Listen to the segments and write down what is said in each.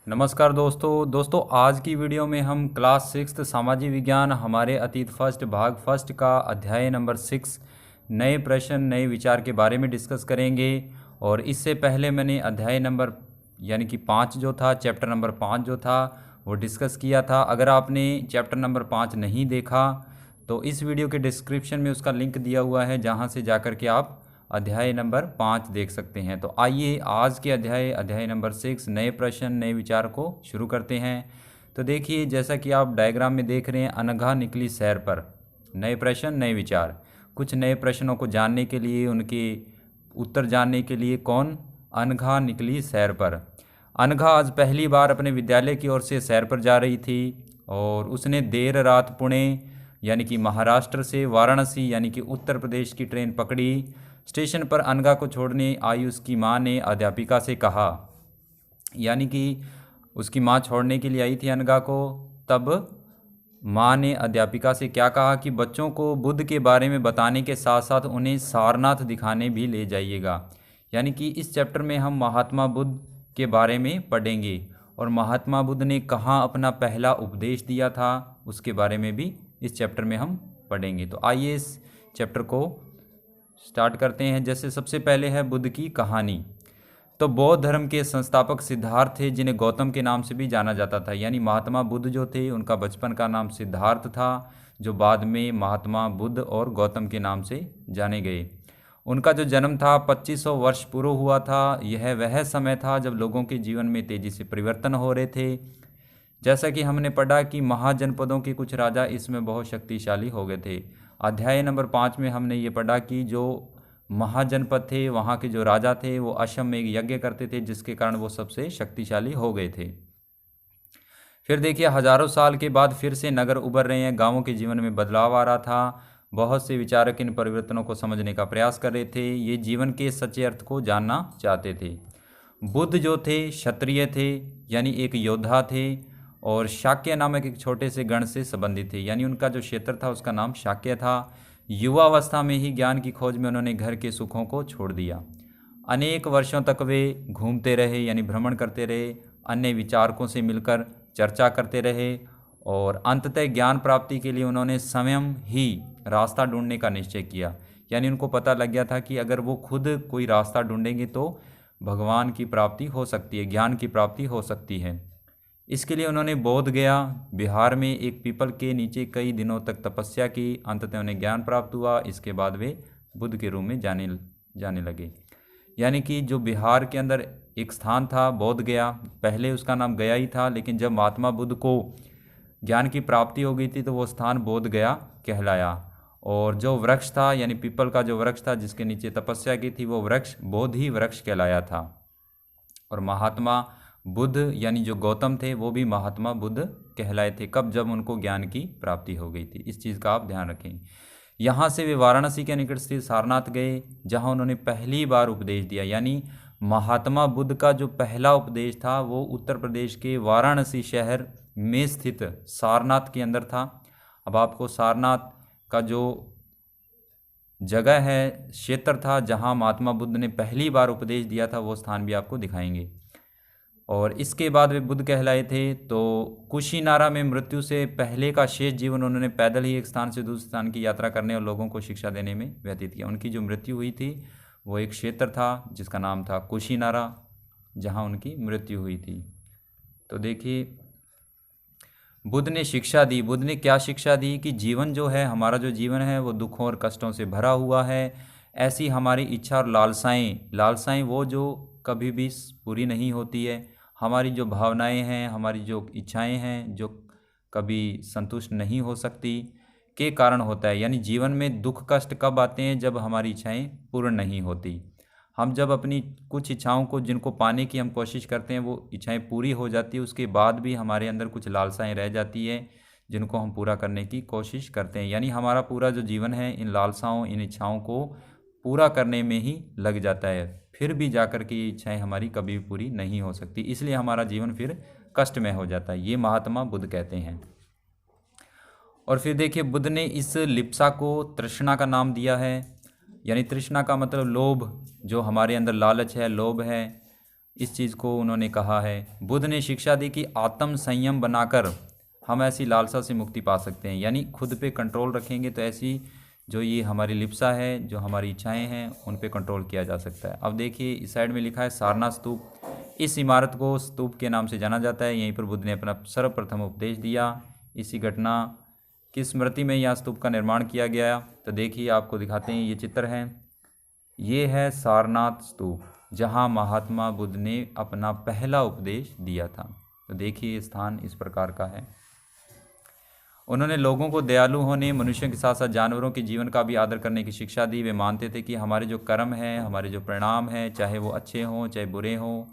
नमस्कार दोस्तों आज की वीडियो में हम क्लास 6 सामाजिक विज्ञान हमारे अतीत फर्स्ट भाग फर्स्ट का अध्याय नंबर 6 नए प्रश्न नए विचार के बारे में डिस्कस करेंगे। और इससे पहले मैंने अध्याय नंबर यानी कि 5 जो था चैप्टर नंबर 5 जो था वो डिस्कस किया था। अगर आपने चैप्टर नंबर 5 नहीं देखा तो इस वीडियो के डिस्क्रिप्शन में उसका लिंक दिया हुआ है, जहाँ से जाकर के आप अध्याय नंबर 5 देख सकते हैं। तो आइए आज के अध्याय नंबर 6 नए प्रश्न नए विचार को शुरू करते हैं। तो देखिए, जैसा कि आप डायग्राम में देख रहे हैं, अनघा निकली सैर पर। नए प्रश्न नए विचार, कुछ नए प्रश्नों को जानने के लिए, उनके उत्तर जानने के लिए कौन अनघा निकली सैर पर। अनघा आज पहली बार अपने विद्यालय की ओर से सैर पर जा रही थी और उसने देर रात पुणे यानी कि महाराष्ट्र से वाराणसी यानी कि उत्तर प्रदेश की ट्रेन पकड़ी। स्टेशन पर अनघा को छोड़ने आई उसकी माँ ने अध्यापिका से कहा, यानी कि उसकी माँ छोड़ने के लिए आई थी अनघा को। तब माँ ने अध्यापिका से क्या कहा कि बच्चों को बुद्ध के बारे में बताने के साथ साथ उन्हें सारनाथ दिखाने भी ले जाइएगा। यानी कि इस चैप्टर में हम महात्मा बुद्ध के बारे में पढ़ेंगे और महात्मा बुद्ध ने कहाँ अपना पहला उपदेश दिया था उसके बारे में भी इस चैप्टर में हम पढ़ेंगे। तो आइए इस चैप्टर को स्टार्ट करते हैं। जैसे सबसे पहले है बुद्ध की कहानी। तो बौद्ध धर्म के संस्थापक सिद्धार्थ थे, जिन्हें गौतम के नाम से भी जाना जाता था। यानी महात्मा बुद्ध जो थे उनका बचपन का नाम सिद्धार्थ था, जो बाद में महात्मा बुद्ध और गौतम के नाम से जाने गए। उनका जो जन्म था 2500 वर्ष पूर्व हुआ था। यह वह समय था जब लोगों के जीवन में तेजी से परिवर्तन हो रहे थे। जैसा कि हमने पढ़ा कि महाजनपदों के कुछ राजा इसमें बहुत शक्तिशाली हो गए थे। अध्याय नंबर 5 में हमने ये पढ़ा कि जो महाजनपद थे, वहाँ के जो राजा थे, वो असम में एक यज्ञ करते थे, जिसके कारण वो सबसे शक्तिशाली हो गए थे। फिर देखिए, हजारों साल के बाद फिर से नगर उभर रहे हैं, गांवों के जीवन में बदलाव आ रहा था। बहुत से विचारक इन परिवर्तनों को समझने का प्रयास कर रहे थे, ये जीवन के सच्चे अर्थ को जानना चाहते थे। बुद्ध जो थे क्षत्रिय थे, यानी एक योद्धा थे, और शाक्य नामक एक छोटे से गण से संबंधित थे। यानी उनका जो क्षेत्र था उसका नाम शाक्य था। युवावस्था में ही ज्ञान की खोज में उन्होंने घर के सुखों को छोड़ दिया। अनेक वर्षों तक वे घूमते रहे, यानी भ्रमण करते रहे, अन्य विचारकों से मिलकर चर्चा करते रहे, और अंततः ज्ञान प्राप्ति के लिए उन्होंने स्वयं ही रास्ता ढूंढने का निश्चय किया। यानी उनको पता लग गया था कि अगर वो खुद कोई रास्ता ढूंढेंगे तो भगवान की प्राप्ति हो सकती है, ज्ञान की प्राप्ति हो सकती है। इसके लिए उन्होंने बोध गया बिहार में एक पीपल के नीचे कई दिनों तक तपस्या की। अंततः उन्हें ज्ञान प्राप्त हुआ। इसके बाद वे बुद्ध के रूप में जाने लगे। यानी कि जो बिहार के अंदर एक स्थान था बोध गया, पहले उसका नाम गया ही था, लेकिन जब महात्मा बुद्ध को ज्ञान की प्राप्ति हो गई थी तो वो स्थान बोध गया कहलाया। और जो वृक्ष था, यानी पीपल का जो वृक्ष था जिसके नीचे तपस्या की थी, वो वृक्ष बोधि वृक्ष कहलाया था। और महात्मा बुद्ध यानी जो गौतम थे वो भी महात्मा बुद्ध कहलाए थे। कब? जब उनको ज्ञान की प्राप्ति हो गई थी। इस चीज़ का आप ध्यान रखें। यहाँ से वे वाराणसी के निकट स्थित सारनाथ गए, जहाँ उन्होंने पहली बार उपदेश दिया। यानी महात्मा बुद्ध का जो पहला उपदेश था वो उत्तर प्रदेश के वाराणसी शहर में स्थित सारनाथ के अंदर था। अब आपको सारनाथ का जो जगह है, क्षेत्र था जहाँ महात्मा बुद्ध ने पहली बार उपदेश दिया था, वो स्थान भी आपको दिखाएंगे। और इसके बाद वे बुद्ध कहलाए थे। तो कुशीनारा में मृत्यु से पहले का शेष जीवन उन्होंने पैदल ही एक स्थान से दूसरे स्थान की यात्रा करने और लोगों को शिक्षा देने में व्यतीत किया। उनकी जो मृत्यु हुई थी वो एक क्षेत्र था जिसका नाम था कुशीनारा, जहाँ उनकी मृत्यु हुई थी। तो देखिए, बुद्ध ने शिक्षा दी। बुद्ध ने क्या शिक्षा दी कि जीवन जो है, हमारा जो जीवन है वो दुखों और कष्टों से भरा हुआ है। ऐसी हमारी इच्छा और लालसाएं वो जो कभी भी पूरी नहीं होती है। हमारी जो भावनाएं हैं, हमारी जो इच्छाएं हैं, जो कभी संतुष्ट नहीं हो सकती, के कारण होता है। यानी जीवन में दुख कष्ट कब आते हैं? जब हमारी इच्छाएं पूर्ण नहीं होती। हम जब अपनी कुछ इच्छाओं को, जिनको पाने की हम कोशिश करते हैं, वो इच्छाएं पूरी हो जाती है, उसके बाद भी हमारे अंदर कुछ लालसाएं रह जाती है जिनको हम पूरा करने की कोशिश करते हैं। यानी हमारा पूरा जो जीवन है इन लालसाओं, इन इच्छाओं को पूरा करने में ही लग जाता है। फिर भी जाकर के ये इच्छाएं हमारी कभी भी पूरी नहीं हो सकती, इसलिए हमारा जीवन फिर कष्ट में हो जाता है। ये महात्मा बुद्ध कहते हैं। और फिर देखिए, बुद्ध ने इस लिप्सा को तृष्णा का नाम दिया है। यानी तृष्णा का मतलब लोभ, जो हमारे अंदर लालच है, लोभ है, इस चीज़ को उन्होंने कहा है। बुद्ध ने शिक्षा दी कि आत्म संयम बनाकर हम ऐसी लालसा से मुक्ति पा सकते हैं, यानी खुद पे कंट्रोल रखेंगे तो ऐसी जो ये हमारी लिप्सा है, जो हमारी इच्छाएं हैं, उन पे कंट्रोल किया जा सकता है। अब देखिए इस साइड में लिखा है सारनाथ स्तूप। इस इमारत को स्तूप के नाम से जाना जाता है। यहीं पर बुद्ध ने अपना सर्वप्रथम उपदेश दिया। इसी घटना की स्मृति में यह स्तूप का निर्माण किया गया। तो देखिए आपको दिखाते हैं, ये चित्र है, ये है सारनाथ स्तूप जहाँ महात्मा बुद्ध ने अपना पहला उपदेश दिया था। तो देखिए स्थान इस प्रकार का है। उन्होंने लोगों को दयालु होने, मनुष्यों के साथ साथ जानवरों के जीवन का भी आदर करने की शिक्षा दी। वे मानते थे कि हमारे जो कर्म हैं, हमारे जो परिणाम हैं, चाहे वो अच्छे हों चाहे बुरे हों,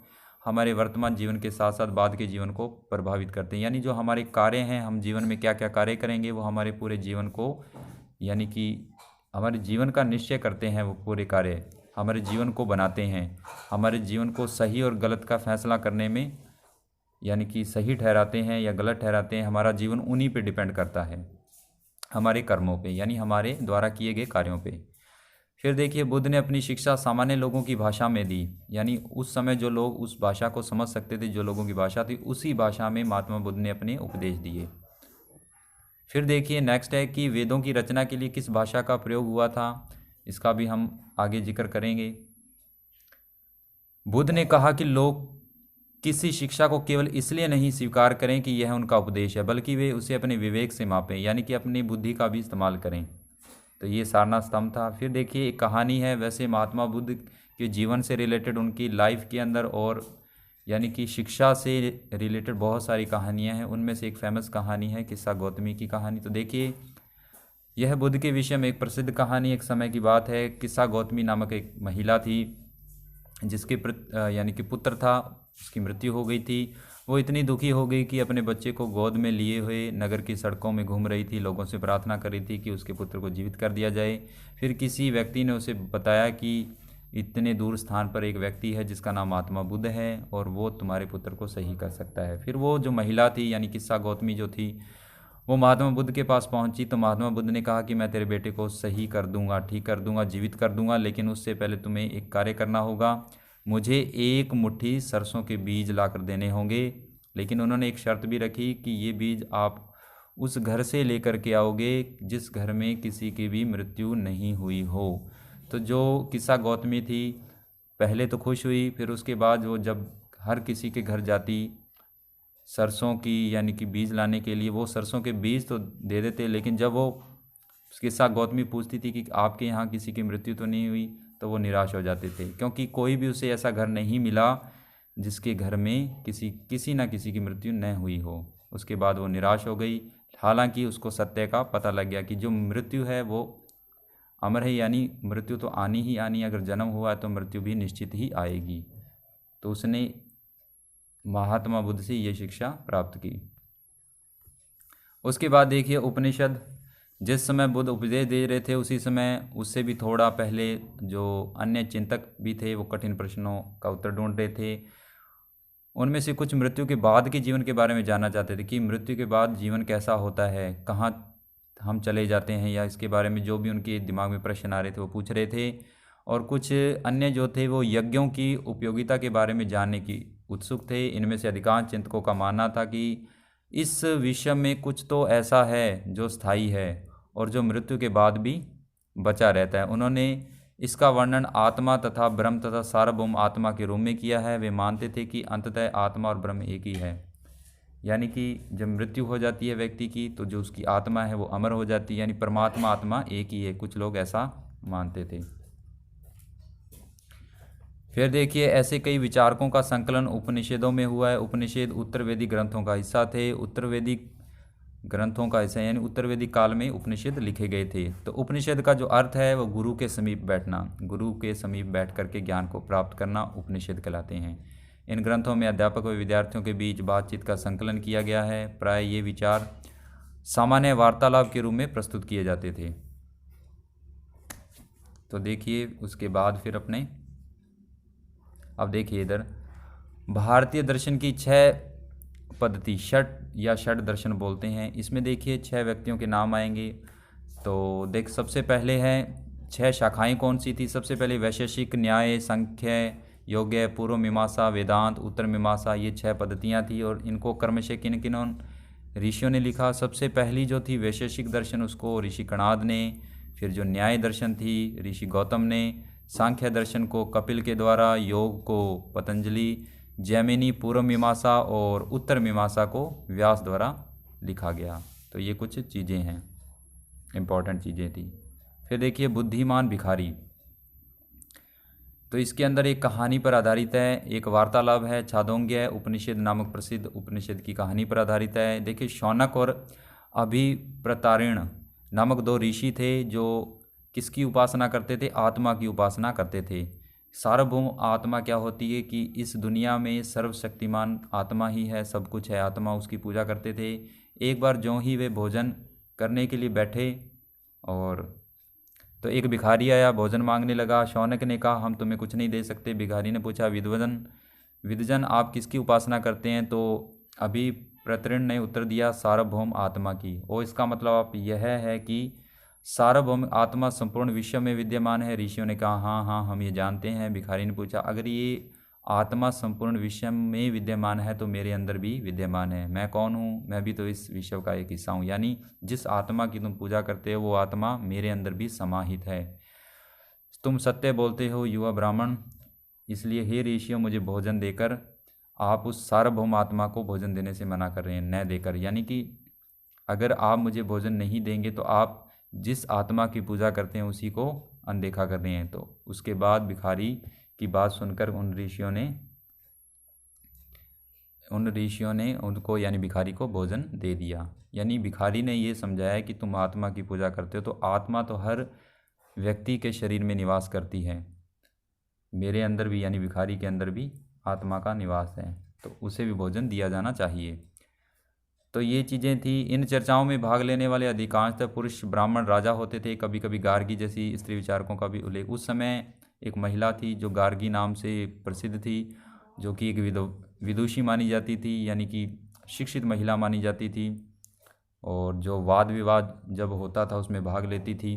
हमारे वर्तमान जीवन के साथ साथ बाद के जीवन को प्रभावित करते हैं। यानी जो हमारे कार्य हैं, हम जीवन में क्या क्या कार्य करेंगे, वो हमारे पूरे जीवन को, यानी कि हमारे जीवन का निश्चय करते हैं। वो पूरे कार्य हमारे जीवन को बनाते हैं, हमारे जीवन को सही और गलत का फैसला करने में, यानी कि सही ठहराते हैं या गलत ठहराते हैं। हमारा जीवन उन्हीं पे डिपेंड करता है, हमारे कर्मों पे, यानी हमारे द्वारा किए गए कार्यों पे। फिर देखिए बुद्ध ने अपनी शिक्षा सामान्य लोगों की भाषा में दी, यानी उस समय जो लोग उस भाषा को समझ सकते थे, जो लोगों की भाषा थी, उसी भाषा में महात्मा बुद्ध ने अपने उपदेश दिए। फिर देखिए नेक्स्ट है कि वेदों की रचना के लिए किस भाषा का प्रयोग हुआ था, इसका भी हम आगे जिक्र करेंगे। बुद्ध ने कहा कि लोग किसी शिक्षा को केवल इसलिए नहीं स्वीकार करें कि यह उनका उपदेश है, बल्कि वे उसे अपने विवेक से मापें, यानी कि अपनी बुद्धि का भी इस्तेमाल करें। तो ये सारनाथ स्तंभ था। फिर देखिए एक कहानी है, वैसे महात्मा बुद्ध के जीवन से रिलेटेड, उनकी लाइफ के अंदर, और यानी कि शिक्षा से रिलेटेड बहुत सारी कहानियाँ हैं। उनमें से एक फेमस कहानी है किस्सा गौतमी की कहानी। तो देखिए यह बुद्ध के विषय में एक प्रसिद्ध कहानी। एक समय की बात है, किस्सा गौतमी नामक एक महिला थी जिसके यानी कि पुत्र था, उसकी मृत्यु हो गई थी। वो इतनी दुखी हो गई कि अपने बच्चे को गोद में लिए हुए नगर की सड़कों में घूम रही थी, लोगों से प्रार्थना कर रही थी कि उसके पुत्र को जीवित कर दिया जाए। फिर किसी व्यक्ति ने उसे बताया कि इतने दूर स्थान पर एक व्यक्ति है जिसका नाम महात्मा बुद्ध है और वो तुम्हारे पुत्र को सही कर सकता है। फिर वो जो महिला थी, यानी किस्सा गौतमी जो थी, वो महात्मा बुद्ध के पास पहुंची। तो महात्मा बुद्ध ने कहा कि मैं तेरे बेटे को सही कर दूंगा, ठीक कर दूंगा, जीवित कर दूंगा, लेकिन उससे पहले तुम्हें एक कार्य करना होगा। मुझे एक मुट्ठी सरसों के बीज लाकर देने होंगे, लेकिन उन्होंने एक शर्त भी रखी कि ये बीज आप उस घर से लेकर के आओगे जिस घर में किसी की भी मृत्यु नहीं हुई हो। तो जो किस्सा गौतमी थी पहले तो खुश हुई, फिर उसके बाद वो जब हर किसी के घर जाती सरसों की, यानी कि बीज लाने के लिए, वो सरसों के बीज तो दे देते, लेकिन जब वो किस्सा गौतमी पूछती थी कि आपके यहाँ किसी की मृत्यु तो नहीं हुई, तो वो निराश हो जाते थे, क्योंकि कोई भी उसे ऐसा घर नहीं मिला जिसके घर में किसी ना किसी की मृत्यु न हुई हो। उसके बाद वो निराश हो गई। हालांकि उसको सत्य का पता लग गया कि जो मृत्यु है वो अमर है, यानी मृत्यु तो आनी ही आनी है, अगर जन्म हुआ है तो मृत्यु भी निश्चित ही आएगी। तो उसने महात्मा बुद्ध से ये शिक्षा प्राप्त की। उसके बाद देखिए उपनिषद, जिस समय बुद्ध उपदेश दे रहे थे उसी समय, उससे भी थोड़ा पहले जो अन्य चिंतक भी थे वो कठिन प्रश्नों का उत्तर ढूंढ रहे थे। उनमें से कुछ मृत्यु के बाद के जीवन के बारे में जानना चाहते थे कि मृत्यु के बाद जीवन कैसा होता है, कहाँ हम चले जाते हैं, या इसके बारे में जो भी उनके दिमाग में प्रश्न आ रहे थे वो पूछ रहे थे। और कुछ अन्य जो थे वो यज्ञों की उपयोगिता के बारे में जानने की उत्सुक थे। इनमें से अधिकांश चिंतकों का मानना था कि इस विश्व में कुछ तो ऐसा है जो स्थायी है और जो मृत्यु के बाद भी बचा रहता है। उन्होंने इसका वर्णन आत्मा तथा ब्रह्म तथा सार्वभौम आत्मा के रूप में किया है। वे मानते थे कि अंततः आत्मा और ब्रह्म एक ही है, यानी कि जब मृत्यु हो जाती है व्यक्ति की तो जो उसकी आत्मा है वो अमर हो जाती है, यानी परमात्मा आत्मा एक ही है। कुछ लोग ऐसा मानते थे। फिर देखिए ऐसे कई विचारकों का संकलन उपनिषदों में हुआ है। उपनिषद उत्तरवेदी ग्रंथों का हिस्सा थे, उत्तरवेदी ग्रंथों का हिस्सा, यानी उत्तरवेदिक काल में उपनिषद लिखे गए थे। तो उपनिषद का जो अर्थ है वो गुरु के समीप बैठना, गुरु के समीप बैठ करके ज्ञान को प्राप्त करना उपनिषद कहलाते हैं। इन ग्रंथों में अध्यापक व विद्यार्थियों के बीच बातचीत का संकलन किया गया है। प्राय ये विचार सामान्य वार्तालाप के रूप में प्रस्तुत किए जाते थे। तो देखिए उसके बाद फिर अब देखिए इधर भारतीय दर्शन की 6 पद्धति, षट या षट दर्शन बोलते हैं। इसमें देखिए 6 व्यक्तियों के नाम आएंगे। तो सबसे पहले है 6 शाखाएं कौन सी थी। सबसे पहले वैशेषिक न्याय, सांख्य, योग्य, पूर्व मीमांसा, वेदांत, उत्तर मीमांसा, ये 6 पद्धतियाँ थी और इनको क्रमशः किन किन ऋषियों ने लिखा। सबसे पहली जो थी वैशेषिक दर्शन, उसको ऋषि कणाद ने। फिर जो न्याय दर्शन थी ऋषि गौतम ने। सांख्य दर्शन को कपिल के द्वारा, योग को पतंजलि, जैमिनी पूर्व मीमांसा और उत्तर मीमांसा को व्यास द्वारा लिखा गया। तो ये कुछ चीज़ें हैं, इम्पॉर्टेंट चीज़ें थी। फिर देखिए बुद्धिमान भिखारी, तो इसके अंदर एक कहानी पर आधारित है, एक वार्तालाप है, छांदोग्य उपनिषद नामक प्रसिद्ध उपनिषद की कहानी पर आधारित है। देखिए शौनक और अभिप्रतारिण नामक 2 ऋषि थे जो किसकी उपासना करते थे? आत्मा की उपासना करते थे। सार्वभौम आत्मा क्या होती है कि इस दुनिया में सर्वशक्तिमान आत्मा ही है, सब कुछ है आत्मा, उसकी पूजा करते थे। एक बार जो ही वे भोजन करने के लिए बैठे और तो एक भिखारी आया, भोजन मांगने लगा। शौनक ने कहा हम तुम्हें कुछ नहीं दे सकते। भिखारी ने पूछा विद्वजन आप किसकी उपासना करते हैं? तो अभी प्रतृण ने उत्तर दिया सार्वभौम आत्मा की। और इसका मतलब आप यह है कि सार्वभौम आत्मा संपूर्ण विश्व में विद्यमान है। ऋषियों ने कहा हाँ हाँ हम ये जानते हैं। भिखारी ने पूछा अगर ये आत्मा संपूर्ण विश्व में विद्यमान है तो मेरे अंदर भी विद्यमान है। मैं कौन हूँ? मैं भी तो इस विश्व का एक हिस्सा हूँ। यानी जिस आत्मा की तुम पूजा करते हो वो आत्मा मेरे अंदर भी समाहित है। तुम सत्य बोलते हो युवा ब्राह्मण, इसलिए हे ऋषियों मुझे भोजन देकर आप उस सार्वभौम आत्मा को भोजन देने से मना कर रहे हैं, न देकर। यानी कि अगर आप मुझे भोजन नहीं देंगे तो आप जिस आत्मा की पूजा करते हैं उसी को अनदेखा कर रहे हैं। तो उसके बाद भिखारी की बात सुनकर उन ऋषियों ने उनको यानी भिखारी को भोजन दे दिया। यानी भिखारी ने ये समझाया कि तुम आत्मा की पूजा करते हो तो आत्मा तो हर व्यक्ति के शरीर में निवास करती है, मेरे अंदर भी यानी भिखारी के अंदर भी आत्मा का निवास है, तो उसे भी भोजन दिया जाना चाहिए। तो ये चीज़ें थी। इन चर्चाओं में भाग लेने वाले अधिकांशतः पुरुष ब्राह्मण राजा होते थे। कभी कभी गार्गी जैसी स्त्री विचारकों का भी उल्लेख। उस समय एक महिला थी जो गार्गी नाम से प्रसिद्ध थी, जो कि एक विदुषी मानी जाती थी, यानी कि शिक्षित महिला मानी जाती थी, और जो वाद विवाद जब होता था उसमें भाग लेती थी।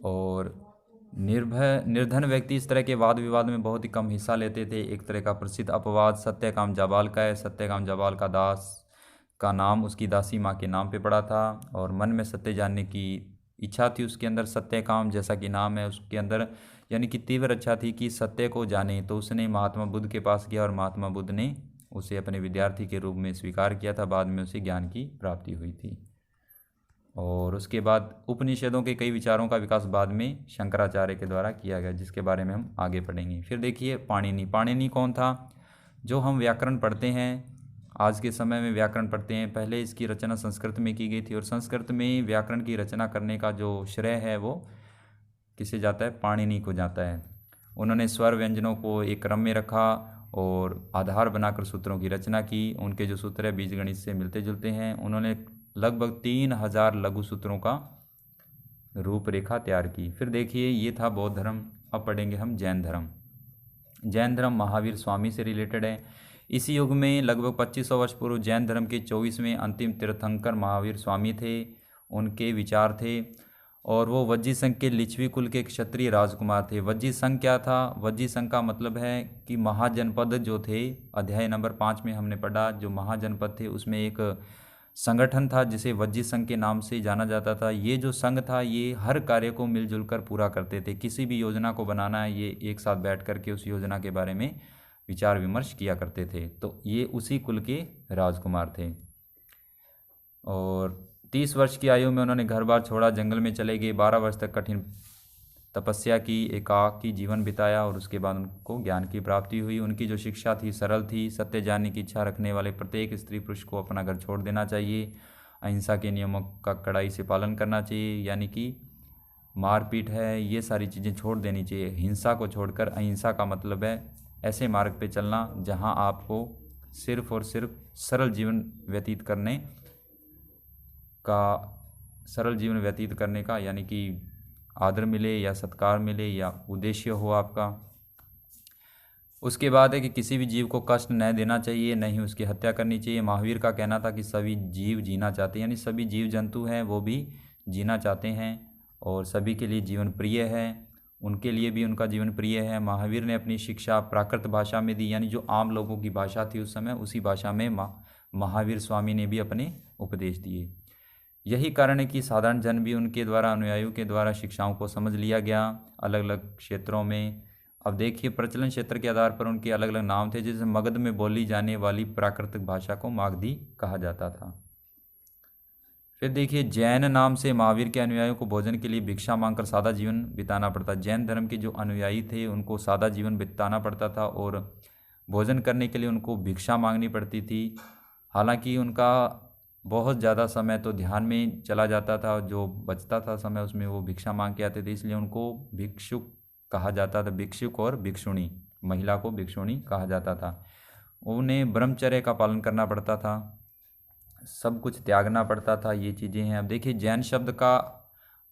और निर्धन व्यक्ति इस तरह के वाद विवाद में बहुत ही कम हिस्सा लेते थे। एक तरह का प्रसिद्ध अपवाद सत्यकाम जाबाल का है। सत्यकाम जाबाल का दास का नाम उसकी दासी माँ के नाम पे पड़ा था और मन में सत्य जानने की इच्छा थी उसके अंदर। सत्यकाम जैसा कि नाम है उसके अंदर, यानी कि तीव्र इच्छा थी कि सत्य को जाने। तो उसने महात्मा बुद्ध के पास गया और महात्मा बुद्ध ने उसे अपने विद्यार्थी के रूप में स्वीकार किया था। बाद में उसे ज्ञान की प्राप्ति हुई थी। और उसके बाद उपनिषदों के कई विचारों का विकास बाद में शंकराचार्य के द्वारा किया गया, जिसके बारे में हम आगे पढ़ेंगे। फिर देखिए पाणिनि। पाणिनि कौन था? जो हम व्याकरण पढ़ते हैं आज के समय में व्याकरण पढ़ते हैं, पहले इसकी रचना संस्कृत में की गई थी और संस्कृत में व्याकरण की रचना करने का जो श्रेय है वो किसे जाता है? पाणिनि को जाता है। उन्होंने स्वर व्यंजनों को एक क्रम में रखा और आधार बनाकर सूत्रों की रचना की। उनके जो सूत्र है बीजगणित से मिलते जुलते हैं। उन्होंने लगभग 3000 लघु सूत्रों का रूपरेखा तैयार की। फिर देखिए ये था बौद्ध धर्म। अब पढ़ेंगे हम जैन धर्म। जैन धर्म महावीर स्वामी से रिलेटेड है। इसी युग में लगभग 2500 वर्ष पूर्व जैन धर्म के 24वें अंतिम तीर्थंकर महावीर स्वामी थे। उनके विचार थे और वो वज्जी संघ के लिच्छवी कुल के क्षत्रिय राजकुमार थे। वज्जी संघ क्या था? वज्जी संघ का मतलब है कि महाजनपद जो थे, अध्याय नंबर 5 में हमने पढ़ा, जो महाजनपद थे उसमें एक संगठन था जिसे वज्जी संघ के नाम से जाना जाता था। ये जो संघ था ये हर कार्य को मिलजुल कर पूरा करते थे। किसी भी योजना को बनाना है ये एक साथ बैठ कर के उस योजना के बारे में विचार विमर्श किया करते थे। तो ये उसी कुल के राजकुमार थे। और 30 वर्ष की आयु में उन्होंने घर बार छोड़ा, जंगल में चले गए। 12 वर्ष तक कठिन तपस्या की, एकाकी जीवन बिताया और उसके बाद उनको ज्ञान की प्राप्ति हुई। उनकी जो शिक्षा थी सरल थी। सत्य जानने की इच्छा रखने वाले प्रत्येक स्त्री पुरुष को अपना घर छोड़ देना चाहिए। अहिंसा के नियमों का कड़ाई से पालन करना चाहिए, यानी कि मारपीट है ये सारी चीज़ें छोड़ देनी चाहिए। हिंसा को छोड़कर अहिंसा का मतलब है ऐसे मार्ग पे चलना जहाँ आपको सिर्फ और सिर्फ सरल जीवन व्यतीत करने का यानी कि आदर मिले या सत्कार मिले या उद्देश्य हो आपका। उसके बाद है कि किसी भी जीव को कष्ट न देना चाहिए, न ही उसकी हत्या करनी चाहिए। महावीर का कहना था कि सभी जीव जीना चाहते हैं, यानी सभी जीव जंतु हैं वो भी जीना चाहते हैं और सभी के लिए जीवन प्रिय है। उनके लिए भी उनका जीवन प्रिय है। महावीर ने अपनी शिक्षा प्राकृत भाषा में दी, यानी जो आम लोगों की भाषा थी उस समय, उसी भाषा में महावीर स्वामी ने भी अपने उपदेश दिए। यही कारण है कि साधारण जन भी उनके द्वारा, अनुयायियों के द्वारा शिक्षाओं को समझ लिया गया अलग अलग क्षेत्रों में। अब देखिए, प्रचलन क्षेत्र के आधार पर उनके अलग अलग नाम थे। जैसे मगध में बोली जाने वाली प्राकृतिक भाषा को मागधी कहा जाता था। फिर देखिए, जैन नाम से महावीर के अनुयायियों को भोजन के लिए भिक्षा मांगकर सादा जीवन बिताना पड़ता। जैन धर्म के जो अनुयायी थे उनको सादा जीवन बिताना पड़ता था और भोजन करने के लिए उनको भिक्षा मांगनी पड़ती थी। हालांकि उनका बहुत ज़्यादा समय तो ध्यान में चला जाता था, जो बचता था समय उसमें वो भिक्षा मांग के आते थे, इसलिए उनको भिक्षुक कहा जाता था। भिक्षुक और भिक्षुणी, महिला को भिक्षुणी कहा जाता था। उन्हें ब्रह्मचर्य का पालन करना पड़ता था, सब कुछ त्यागना पड़ता था, ये चीज़ें हैं। अब देखिए, जैन शब्द का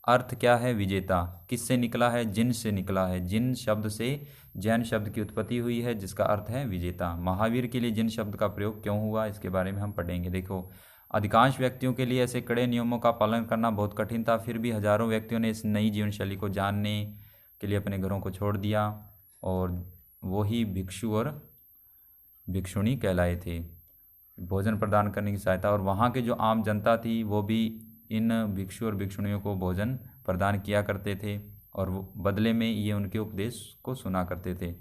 अर्थ क्या है? विजेता। किससे निकला है? जिन से निकला है। जिन शब्द से जैन शब्द की उत्पत्ति हुई है, जिसका अर्थ है विजेता। महावीर के लिए जिन शब्द का प्रयोग क्यों हुआ, इसके बारे में हम पढ़ेंगे। देखो, अधिकांश व्यक्तियों के लिए ऐसे कड़े नियमों का पालन करना बहुत कठिन था, फिर भी हजारों व्यक्तियों ने इस नई जीवन शैली को जानने के लिए अपने घरों को छोड़ दिया और वो ही भिक्षु और भिक्षुणी कहलाए थे। भोजन प्रदान करने की सहायता, और वहाँ के जो आम जनता थी वो भी इन भिक्षु और भिक्षुणियों को भोजन प्रदान किया करते थे और बदले में ये उनके उपदेश को सुना करते थे।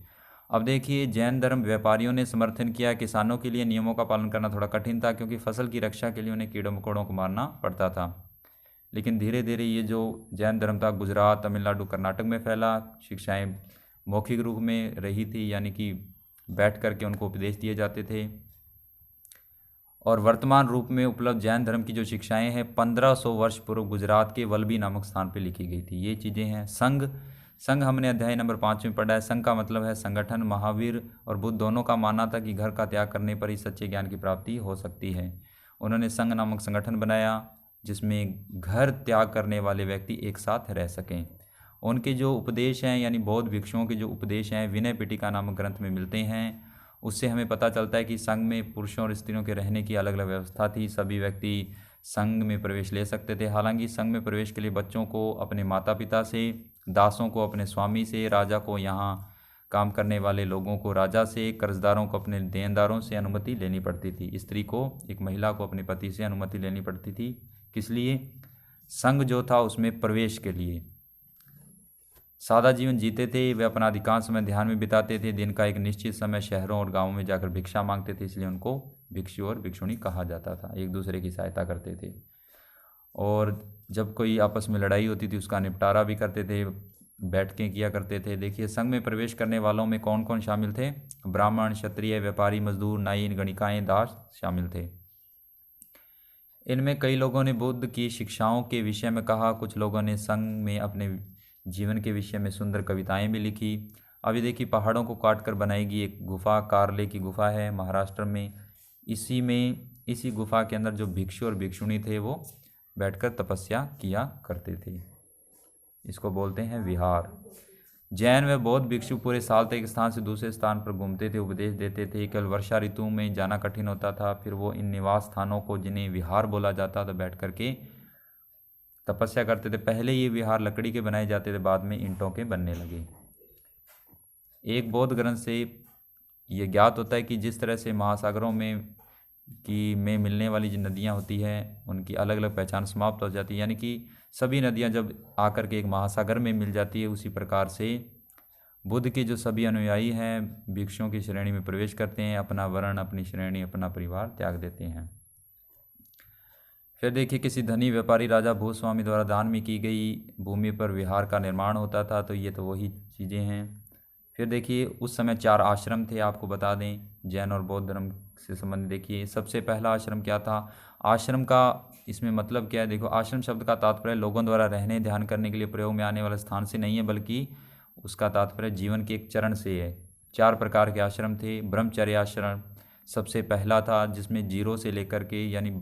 अब देखिए, जैन धर्म व्यापारियों ने समर्थन किया। किसानों के लिए नियमों का पालन करना थोड़ा कठिन था, क्योंकि फसल की रक्षा के लिए उन्हें कीड़ों मकोड़ों को मारना पड़ता था। लेकिन धीरे धीरे ये जो जैन धर्म था गुजरात, तमिलनाडु, कर्नाटक में फैला। शिक्षाएं मौखिक रूप में रही थी, यानी कि बैठ करके उनको उपदेश दिए जाते थे। और वर्तमान रूप में उपलब्ध जैन धर्म की जो शिक्षाएं हैं 1500 वर्ष पूर्व गुजरात के वल्लभी नामक स्थान पर लिखी गई थी। ये चीज़ें हैं। संघ हमने अध्याय नंबर 5 में पढ़ा है। संघ का मतलब है संगठन। महावीर और बुद्ध दोनों का मानना था कि घर का त्याग करने पर ही सच्चे ज्ञान की प्राप्ति हो सकती है। उन्होंने संघ नामक संगठन बनाया जिसमें घर त्याग करने वाले व्यक्ति एक साथ रह सकें। उनके जो उपदेश हैं, यानी बौद्ध भिक्षुओं के जो उपदेश हैं, विनय पिटका नामक ग्रंथ में मिलते हैं। उससे हमें पता चलता है कि संघ में पुरुषों और स्त्रियों के रहने की अलग अलग व्यवस्था थी। सभी व्यक्ति संघ में प्रवेश ले सकते थे। हालांकि संघ में प्रवेश के लिए बच्चों को अपने माता पिता से, दासों को अपने स्वामी से, राजा को यहाँ काम करने वाले लोगों को राजा से, कर्जदारों को अपने देनदारों से अनुमति लेनी पड़ती थी। स्त्री को, एक महिला को अपने पति से अनुमति लेनी पड़ती थी। किस लिए? संघ जो था उसमें प्रवेश के लिए। सादा जीवन जीते थे वे। अपना अधिकांश समय ध्यान में बिताते थे। दिन का एक निश्चित समय शहरों और गांवों में जाकर भिक्षा मांगते थे, इसलिए उनको भिक्षु और भिक्षुणी कहा जाता था। एक दूसरे की सहायता करते थे और जब कोई आपस में लड़ाई होती थी उसका निपटारा भी करते थे, बैठ के किया करते थे। देखिए, संघ में प्रवेश करने वालों में कौन कौन शामिल थे? ब्राह्मण, क्षत्रिय, व्यापारी, मजदूर, नाई, गणिकाएँ, दास शामिल थे। इनमें कई लोगों ने बुद्ध की शिक्षाओं के विषय में कहा। कुछ लोगों ने संघ में अपने जीवन के विषय में सुंदर कविताएं भी लिखी। अभी देखिए, पहाड़ों को काटकर बनाई गई एक गुफा, कारले की गुफा है महाराष्ट्र में। इसी गुफा के अंदर जो भिक्षु और भिक्षुणी थे वो बैठकर तपस्या किया करते थे। इसको बोलते हैं विहार। जैन व बौद्ध भिक्षु पूरे साल तक एक स्थान से दूसरे स्थान पर घूमते थे, उपदेश देते थे। केवल वर्षा ऋतु में जाना कठिन होता था। फिर वो इन निवास स्थानों को, जिन्हें विहार बोला जाता था, बैठ करके तपस्या करते थे। पहले ये विहार लकड़ी के बनाए जाते थे, बाद में ईंटों के बनने लगे। एक बौद्ध ग्रंथ से ये ज्ञात होता है कि जिस तरह से महासागरों में मिलने वाली जो नदियाँ होती हैं उनकी अलग अलग पहचान समाप्त हो जाती है, यानी कि सभी नदियाँ जब आकर के एक महासागर में मिल जाती है, उसी प्रकार से बुद्ध के जो सभी अनुयायी हैं भिक्षुओं की श्रेणी में प्रवेश करते हैं, अपना वर्ण, अपनी श्रेणी, अपना परिवार त्याग देते हैं। फिर देखिए, किसी धनी व्यापारी राजा भूस्वामी द्वारा दान में की गई भूमि पर विहार का निर्माण होता था। तो ये तो वही चीज़ें हैं। फिर देखिए, उस समय 4 आश्रम थे, आपको बता दें, जैन और बौद्ध धर्म से संबंधित। देखिए, सबसे पहला आश्रम क्या था? आश्रम का इसमें मतलब क्या है? देखो, आश्रम शब्द का तात्पर्य लोगों द्वारा रहने, ध्यान करने के लिए प्रयोग में आने वाले स्थान से नहीं है, बल्कि उसका तात्पर्य जीवन के एक चरण से है। 4 प्रकार के आश्रम थे। ब्रह्मचर्य आश्रम सबसे पहला था, जिसमें 0 से लेकर के, यानी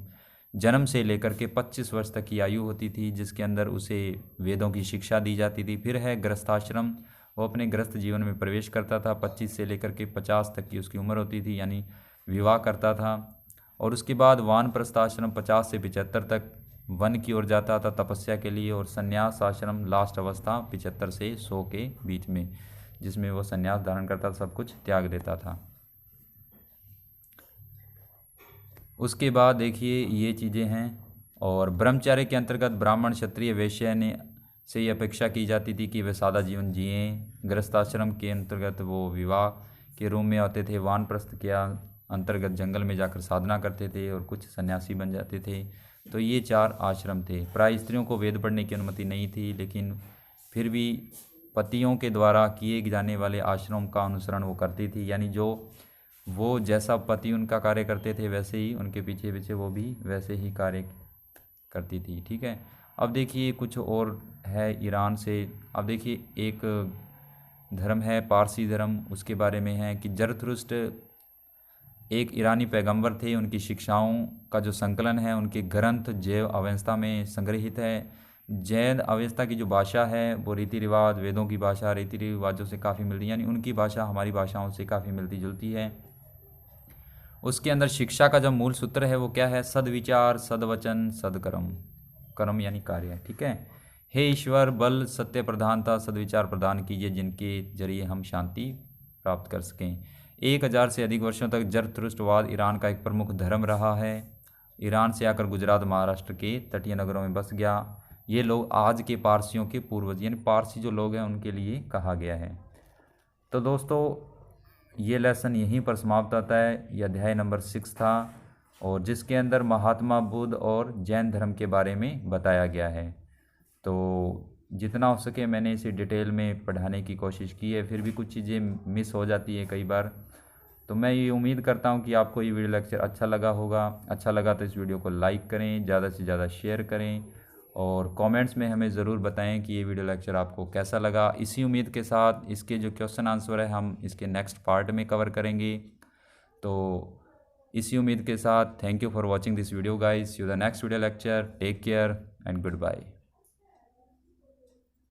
जन्म से लेकर के 25 वर्ष तक की आयु होती थी, जिसके अंदर उसे वेदों की शिक्षा दी जाती थी। फिर है गृहस्थाश्रम। वो अपने गृहस्थ जीवन में प्रवेश करता था। 25 से लेकर के 50 तक की उसकी उम्र होती थी, यानी विवाह करता था। और उसके बाद वानप्रस्थाश्रम 50 से 75 तक वन की ओर जाता था तपस्या के लिए, और संन्यास आश्रम लास्ट अवस्था 75 से 100 के बीच में, जिसमें वो संन्यास धारण करता था, सब कुछ त्याग देता था। उसके बाद देखिए ये चीज़ें हैं। और ब्रह्मचर्य के अंतर्गत ब्राह्मण क्षत्रिय वैश्य ने से ये अपेक्षा की जाती थी कि वे सादा जीवन जिएं। गृहस्थाश्रम के अंतर्गत वो विवाह के रूम में आते थे, वानप्रस्थ के अंतर्गत जंगल में जाकर साधना करते थे, और कुछ सन्यासी बन जाते थे। तो ये 4 आश्रम थे। प्राय स्त्रियों को वेद पढ़ने की अनुमति नहीं थी, लेकिन फिर भी पतियों के द्वारा किए जाने वाले आश्रम का अनुसरण वो करती थी, यानी जो वो जैसा पति उनका कार्य करते थे वैसे ही उनके पीछे पीछे वो भी वैसे ही कार्य करती थी। ठीक है, अब देखिए कुछ और है ईरान से। अब देखिए एक धर्म है पारसी धर्म, उसके बारे में है कि जरथुस्त्र एक ईरानी पैगंबर थे। उनकी शिक्षाओं का जो संकलन है उनके ग्रंथ जैव अवस्था में संग्रहित है। जैन अवस्था की जो भाषा है वो रीति रिवाज, वेदों की भाषा रीति रिवाजों से काफ़ी मिलती है, यानी उनकी भाषा हमारी भाषाओं से काफ़ी मिलती जुलती है। उसके अंदर शिक्षा का जो मूल सूत्र है वो क्या है? सद्विचार, सद्वचन, सद्कर्म। कर्म यानी कार्य। ठीक है, हे ईश्वर, बल, सत्य प्रधानता, सद्विचार प्रदान कीजिए, जिनके जरिए हम शांति प्राप्त कर सकें। 1000 से अधिक वर्षों तक जरथुस्त्रवाद ईरान का एक प्रमुख धर्म रहा है। ईरान से आकर गुजरात, महाराष्ट्र के तटीय नगरों में बस गया। ये लोग आज के पारसियों के पूर्वज, यानी पारसी जो लोग हैं उनके लिए कहा गया है। तो दोस्तों ये लेसन यहीं पर समाप्त होता है। यह अध्याय नंबर 6 था, और जिसके अंदर महात्मा बुद्ध और जैन धर्म के बारे में बताया गया है। तो जितना हो सके मैंने इसे डिटेल में पढ़ाने की कोशिश की है, फिर भी कुछ चीज़ें मिस हो जाती है कई बार। तो मैं ये उम्मीद करता हूँ कि आपको ये वीडियो लेक्चर अच्छा लगा होगा। अच्छा लगा तो इस वीडियो को लाइक करें, ज़्यादा से ज़्यादा शेयर करें, और कमेंट्स में हमें ज़रूर बताएं कि ये वीडियो लेक्चर आपको कैसा लगा। इसी उम्मीद के साथ इसके जो क्वेश्चन आंसर है हम इसके नेक्स्ट पार्ट में कवर करेंगे। तो इसी उम्मीद के साथ thank you for watching this video guys. See you the next video lecture. Take care and good bye.